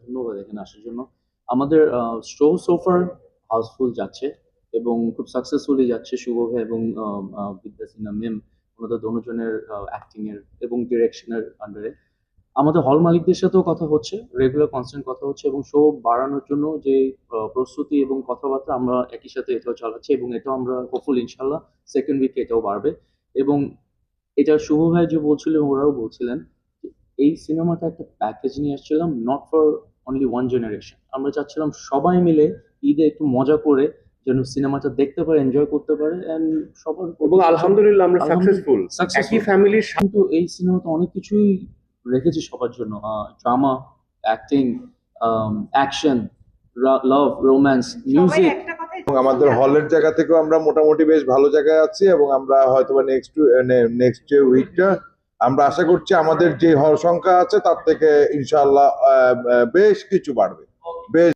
ধন্যবাদ এখানে আসার জন্য। আমাদের শো সোফার হাউসফুল যাচ্ছে এবং খুব সাকসেসফুলি যাচ্ছে। শুভ ভাই এবং বিদ্যা সিনহা ম্যাম ওনাদের দোনোজনের অ্যাক্টিং এর এবং ডিরেকশনের আন্ডারে আমাদের হল মালিকদের সাথেও কথা হচ্ছে, রেগুলার কনস্ট্যান্ট কথা হচ্ছে এবং শো বাড়ানোর জন্য যে প্রস্তুতি এবং কথাবার্তা আমরা একই সাথে এটাও চালাচ্ছি এবং এটাও আমরা হোপফুল ইনশাল্লাহ সেকেন্ড উইকে এটাও বাড়বে। এবং এটা শুভ ভাই যে বলছিলেন ওরাও বলছিলেন যে এই সিনেমাটা একটা প্যাকেজ নিয়ে আসছিলাম, not for only one generation. আমরা চাচ্ছিলাম সবাই মিলে ঈদে একটু মজা করে যেন সিনেমাটা দেখতে পারে, এনজয় করতে পারে এন্ড সবার এবং আলহামদুলিল্লাহ আমরা আলহামদুলিল্লাহ সাকসেসফুল। সাকসেসফুল। একই ফ্যামিলির কিন্তু এই সিনেমাতে অনেক কিছুই রেখেছি সবার জন্য, ড্রামা, অ্যাক্টিং, অ্যাকশন, লাভ, রোম্যান্স, মিউজিক। এবং আমাদের হলের জায়গা থেকেও আমরা মোটামুটি বেশ ভালো জায়গায় আছি এবং আমরা হয়তো নেক্সট যে উইকটা আমরা আশা করছি আমাদের যে হল সংখ্যা আছে তার থেকে ইনশাআল্লাহ বেশ কিছু বাড়বে। বেশ